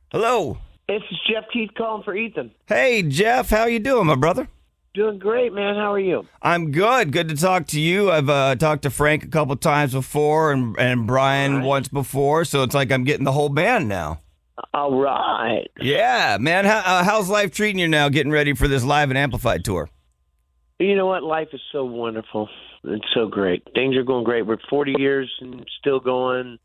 Hello. This is Jeff Keith calling for Ethan. Hey, Jeff. How you doing, my brother? Doing great, man. How are you? I'm good. Good to talk to you. I've talked to Frank a couple times before and Brian once before, so it's like I'm getting the whole band now. All right. Yeah, man. How's life treating you now, getting ready for this Live and Amplified tour? You know what? Life is so wonderful. It's so great. Things are going great. We're 40 years and still going.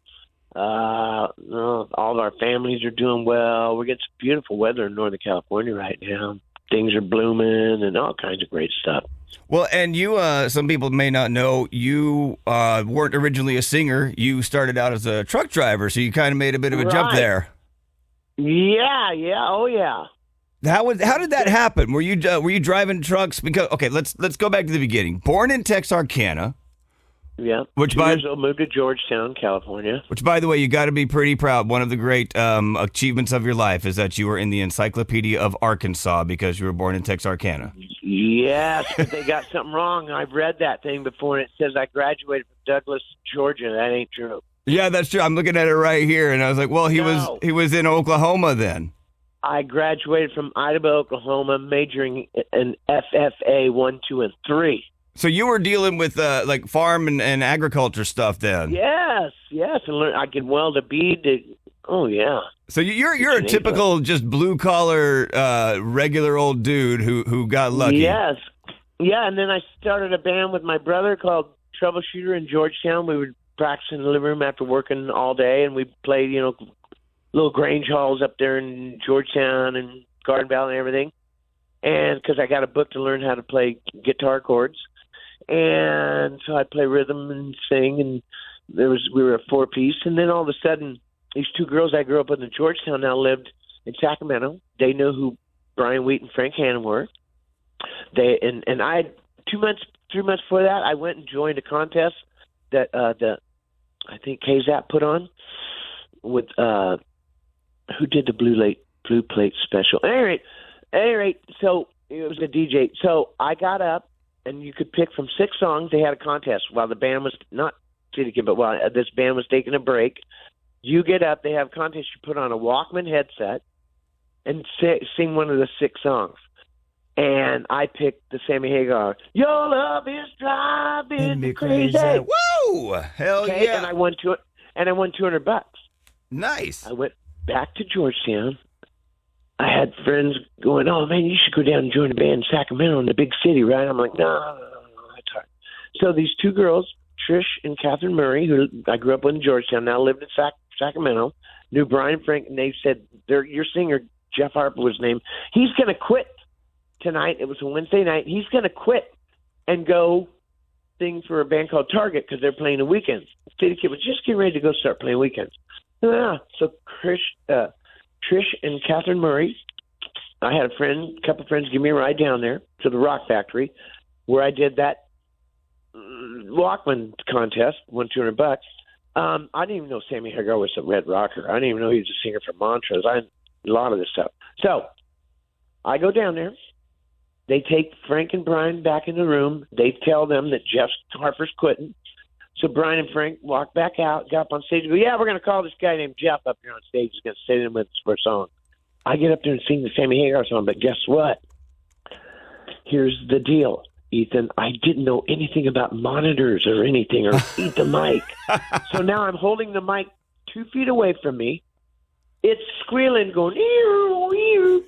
All of our families are doing well. We're getting some beautiful weather in Northern California right now. Things are blooming and all kinds of great stuff. Well, and you, some people may not know, you weren't originally a singer. You started out as a truck driver, so you kind of made a bit of a jump there. Yeah, oh yeah. How did that happen? Were you driving trucks? Because let's go back to the beginning. Born in Texarkana. Yeah. Which 2 years old, moved to Georgetown, California. Which, by the way, you got to be pretty proud. One of the great achievements of your life is that you were in the Encyclopedia of Arkansas because you were born in Texarkana. Yes, but they got something wrong. I've read that thing before, and it says I graduated from Douglas, Georgia. That ain't true. Yeah, that's true. I'm looking at it right here, and I was like, well, he was in Oklahoma then. I graduated from Idaho, Oklahoma, majoring in FFA 1, 2, and 3. So you were dealing with like farm and agriculture stuff then? Yes, and learn. I can weld a bead. Oh yeah. So you're a typical just blue collar regular old dude who got lucky. Yes, yeah. And then I started a band with my brother called Troubleshooter in Georgetown. We would practice in the living room after working all day, and we played little Grange halls up there in Georgetown and Garden Valley and everything. And because I got a book to learn how to play guitar chords. And so I play rhythm and sing, and we were a 4-piece. And then all of a sudden, these 2 girls I grew up with in Georgetown now lived in Sacramento. They knew who Brian Wheat and Frank Hannon were. And I had 3 months before that, I went and joined a contest that I think KZAP put on with who did the Blue Plate special. At any rate, so it was a DJ. So I got up. And you could pick from 6 songs. They had a contest while the band was not City Kid, but while this band was taking a break. You get up. They have a contest. You put on a Walkman headset and sing one of the 6 songs. And I picked the Sammy Hagar. Your love is driving me crazy. Whoa! Hell yeah! And I won $200. Nice. I went back to Georgetown. I had friends going, oh, man, you should go down and join a band in Sacramento in the big city, right? I'm like, no, that's hard. So these 2 girls, Trish and Catherine Murray, who I grew up with in Georgetown, now lived in Sacramento, knew Brian Frank, and they said, your singer, Jeff Harper was named, he's going to quit tonight. It was a Wednesday night. He's going to quit and go sing for a band called Target because they're playing the weekends. City Kid was just getting ready to go start playing weekends. So Trish and Catherine Murray, I had a couple friends give me a ride down there to the Rock Factory where I did that Walkman contest, won $200. I didn't even know Sammy Hagar was a Red Rocker. I didn't even know he was a singer for Montrose. A lot of this stuff. So I go down there. They take Frank and Brian back in the room. They tell them that Jeff Harper's quitting. So Brian and Frank walked back out, got up on stage, and go, yeah, we're going to call this guy named Jeff up here on stage. He's going to sit in with us for a song. I get up there and sing the Sammy Hagar song, but guess what? Here's the deal, Ethan. I didn't know anything about monitors or anything or eat the mic. So now I'm holding the mic 2 feet away from me. It's squealing, going, ew, ew.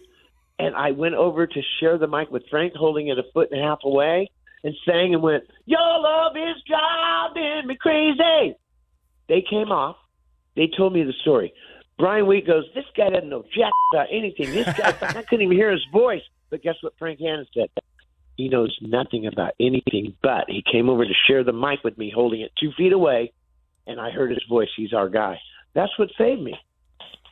And I went over to share the mic with Frank, holding it 1.5 feet away. And sang and went, your love is driving me crazy. They came off. They told me the story. Brian Wheat goes, this guy doesn't know jack about anything. This guy, I couldn't even hear his voice. But guess what Frank Hannon said? He knows nothing about anything, but he came over to share the mic with me, holding it 2 feet away, and I heard his voice. He's our guy. That's what saved me.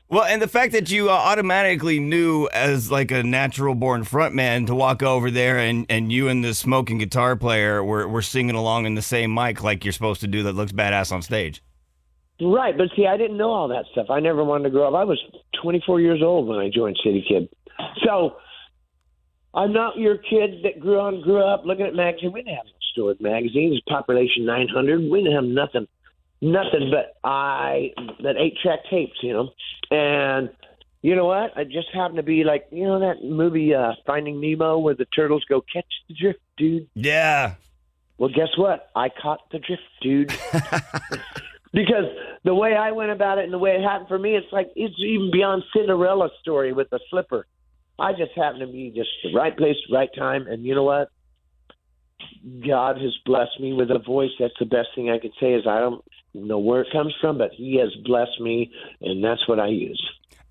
Well, and the fact that you automatically knew as like a natural born frontman to walk over there and you and the smoking guitar player were singing along in the same mic like you're supposed to do that looks badass on stage. Right, but see, I didn't know all that stuff. I never wanted to grow up. I was 24 years old when I joined City Kid. So I'm not your kid that grew up looking at magazines. We didn't have no stored magazines, population 900. We didn't have nothing but 8-track tapes, and You know what? I just happened to be like, you know that movie Finding Nemo where the turtles go, catch the drift, dude? Yeah. Well, guess what? I caught the drift, dude. Because the way I went about it and the way it happened for me, it's like it's even beyond Cinderella's story with the slipper. I just happened to be just the right place, right time. And you know what? God has blessed me with a voice. That's the best thing I could say is I don't know where it comes from, but he has blessed me, and that's what I use.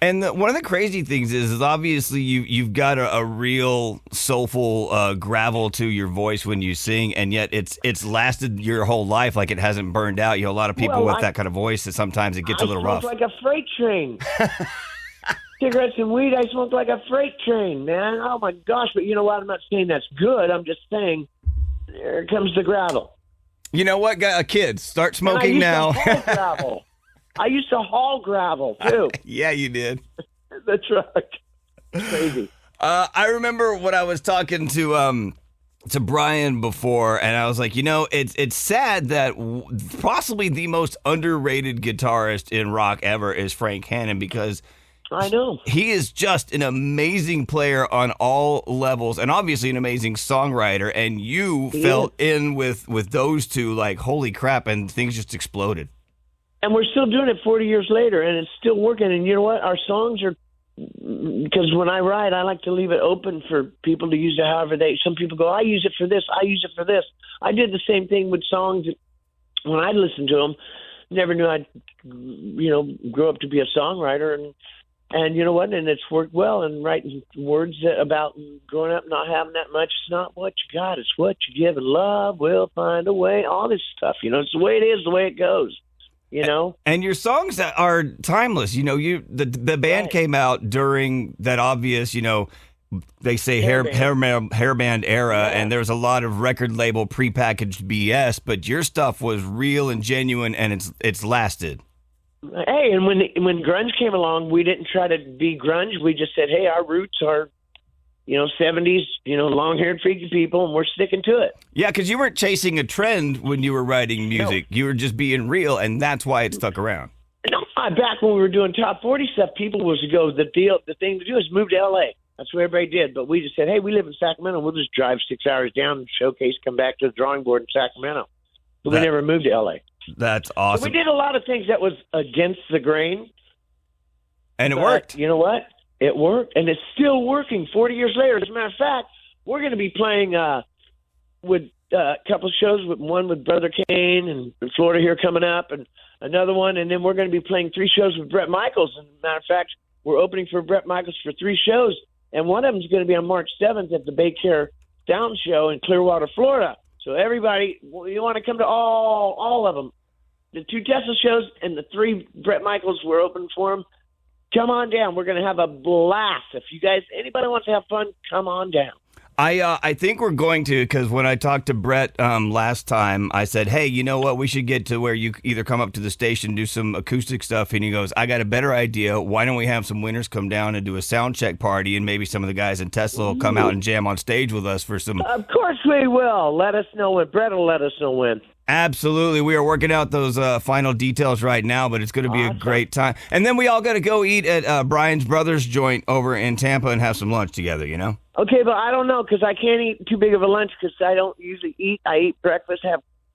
And one of the crazy things is obviously you've got a real soulful gravel to your voice when you sing, and yet it's lasted your whole life, like it hasn't burned out. You know, a lot of people with that kind of voice, that sometimes it gets a little rough. I smoke like a freight train. Cigarettes and weed, I smoke like a freight train, man. Oh, my gosh. But you know what? I'm not saying that's good. I'm just saying there comes the gravel. You know what, kids, start smoking now. I used to haul gravel, too. Yeah, you did. The truck. Crazy. I remember when I was talking to Brian before, and I was like, you know, it's sad that possibly the most underrated guitarist in rock ever is Frank Hannon, because I know he is just an amazing player on all levels, and obviously an amazing songwriter. And you fell in with those two, like, holy crap, and things just exploded. And we're still doing it 40 years later, and it's still working. And you know what? Our songs are, because when I write, I like to leave it open for people to use it however some people go, I use it for this, I use it for this. I did the same thing with songs when I listened to them. Never knew I'd, grow up to be a songwriter. And you know what? And it's worked well. And writing words about growing up not having that much, it's not what you got, it's what you give. And love will find a way, all this stuff. You know, it's the way it is, the way it goes. You know, and your songs are timeless. You know, the band came out during that obvious, you know, they say hairband era, and there's a lot of record label prepackaged BS. But your stuff was real and genuine, and it's lasted. Hey, and when grunge came along, we didn't try to be grunge. We just said, hey, our roots are, 70s, long-haired, freaky people, and we're sticking to it. Yeah, because you weren't chasing a trend when you were writing music. No. You were just being real, and that's why it stuck around. No, back when we were doing top 40 stuff, people was to go, the thing to do is move to L.A. That's what everybody did. But we just said, hey, we live in Sacramento. We'll just drive 6 hours down, showcase, come back to the drawing board in Sacramento. But we never moved to L.A. That's awesome. So we did a lot of things that was against the grain. And it worked. You know what? It worked, and it's still working 40 years later. As a matter of fact, we're going to be playing with a couple of shows, one with Brother Kane and Florida here coming up, and another one, and then we're going to be playing 3 shows with Bret Michaels. As a matter of fact, we're opening for Bret Michaels for 3 shows, and one of them is going to be on March 7th at the Baycare Sound Show in Clearwater, Florida. So everybody, you want to come to all of them. The 2 Tesla shows and the 3 Bret Michaels, we're open for them. Come on down. We're going to have a blast. If you guys, anybody wants to have fun, come on down. I think we're going to, because when I talked to Brett last time, I said, hey, you know what? We should get to where you either come up to the station, do some acoustic stuff. And he goes, I got a better idea. Why don't we have some winners come down and do a sound check party, and maybe some of the guys in Tesla will come out and jam on stage with us for some. Of course we will. Let us know when. Brett will let us know when. Absolutely. We are working out those final details right now, but it's going to be a great time. And then we all got to go eat at Brian's brother's joint over in Tampa and have some lunch together, you know? Okay, but I don't know, because I can't eat too big of a lunch because I don't usually eat. I eat breakfast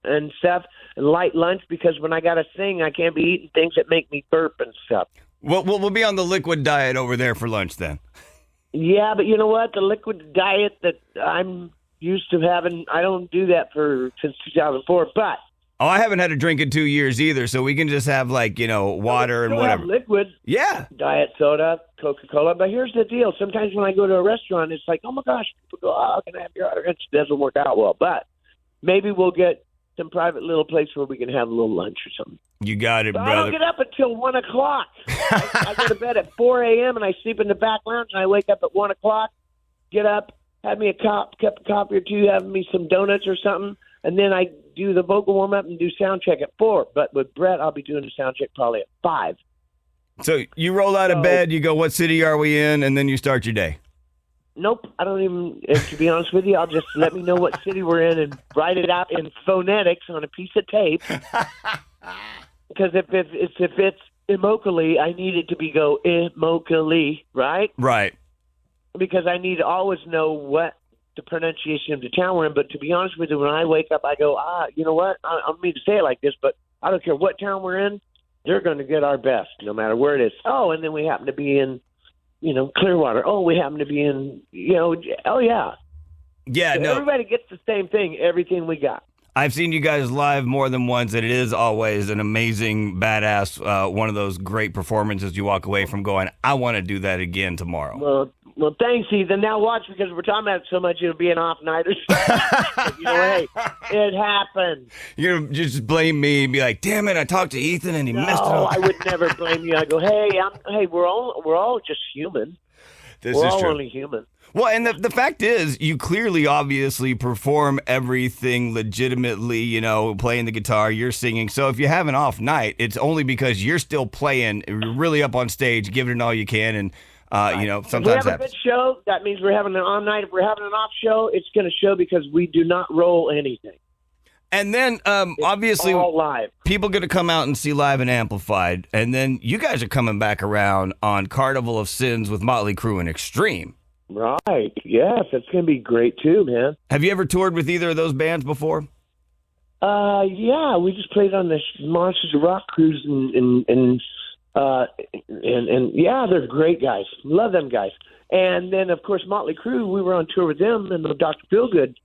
and stuff and light lunch, because when I got to sing, I can't be eating things that make me burp and stuff. Well, we'll be on the liquid diet over there for lunch then. Yeah, but you know what? The liquid diet that I'm used to having, I don't do that since 2004, but I haven't had a drink in 2 years either, so we can just have water and whatever. Have liquid. Yeah. Diet soda, Coca-Cola. But here's the deal. Sometimes when I go to a restaurant, it's like, oh my gosh, people go, oh, can I have your autograph? It doesn't work out well. But maybe we'll get some private little place where we can have a little lunch or something. You got it, but brother. I don't get up until 1 o'clock. I go to bed at 4 a.m. and I sleep in the back lounge, and I wake up at 1 o'clock, get up, have me a cup of coffee or 2, have me some donuts or something, and then I do the vocal warm-up and do sound check at 4. But with Brett, I'll be doing the sound check probably at 5. So you roll out of bed, you go, what city are we in, and then you start your day. Nope, I don't even, to be honest with you, I'll just let me know what city we're in and write it out in phonetics on a piece of tape. Because if it's Immokalee, I need it to be go Immokalee, right? Right. Because I need to always know what the pronunciation of the town we're in. But to be honest with you, when I wake up, I go, you know what? I don't mean to say it like this, but I don't care what town we're in. They're going to get our best, no matter where it is. Oh, and then we happen to be in, Clearwater. Oh, we happen to be in, oh, yeah. Yeah, So no. everybody gets the same thing, everything we got. I've seen you guys live more than once, and it is always an amazing, badass, one of those great performances you walk away from going, I want to do that again tomorrow. Well, thanks, Ethan. Now watch, because we're talking about it so much, it'll be an off night or something. Hey, it happened. You're gonna just blame me and be like, damn it, I talked to Ethan and he messed it No, up. I would never blame you. I go, hey, we're all just human. This We're is all true. only human. Well, and the fact is, you clearly, obviously perform everything legitimately, playing the guitar, you're singing. So if you have an off night, it's only because you're still playing, really up on stage, giving it all you can, and, sometimes If we have a happens. good show, that means we're having an on night. If we're having an off show, it's going to show because we do not roll anything. And then, It's obviously, all live. people going to come out and see Live and Amplified, and then you guys are coming back around on Carnival of Sins with Motley Crue and Extreme. Right. Yes, that's going to be great too, man. Have you ever toured with either of those bands before? Yeah, we just played on the Monsters of Rock cruise, and yeah, they're great guys. Love them guys. And then, of course, Motley Crue, we were on tour with them in the Dr. Feelgood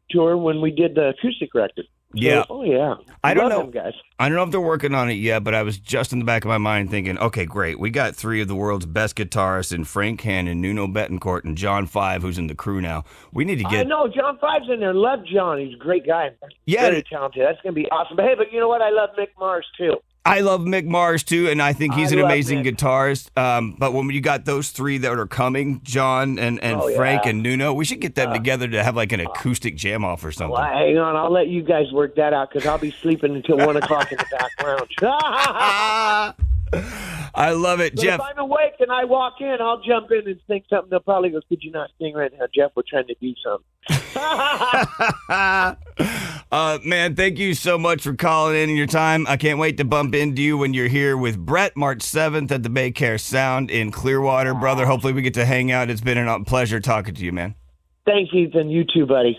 tour when we did the acoustic record. So, Yeah. Oh, yeah. I don't Love know. them guys. I don't know if they're working on it yet, but I was just in the back of my mind thinking, okay, great. We got three of the world's best guitarists in Frank Hannon, Nuno Bettencourt, and John Five, who's in the Crew now. We need to I get... know, John Five's in there. Love John. He's a great guy. Yeah. Very talented. That's going to be awesome. But hey, but you know what? I love Mick Mars, too. I love Mick Mars, too, and I think he's I an love amazing Mick. guitarist. But when you got those three that are coming, John and Oh, Frank yeah. and Nuno, we should get them together to have like an acoustic jam-off or something. Well, hang on. I'll let you guys work that out because I'll be sleeping until 1 o'clock in the back lounge. I love it, But Jeff. if I'm awake and I walk in, I'll jump in and sing something. They'll probably go, could you not sing right now, Jeff? We're trying to do something. Man, thank you so much for calling in your time. I can't wait to bump into you when you're here with Brett March 7th at the Baycare Sound in Clearwater, brother. Hopefully we get to hang out. It's been a pleasure talking to you, man. Thanks, Ethan. You too, buddy.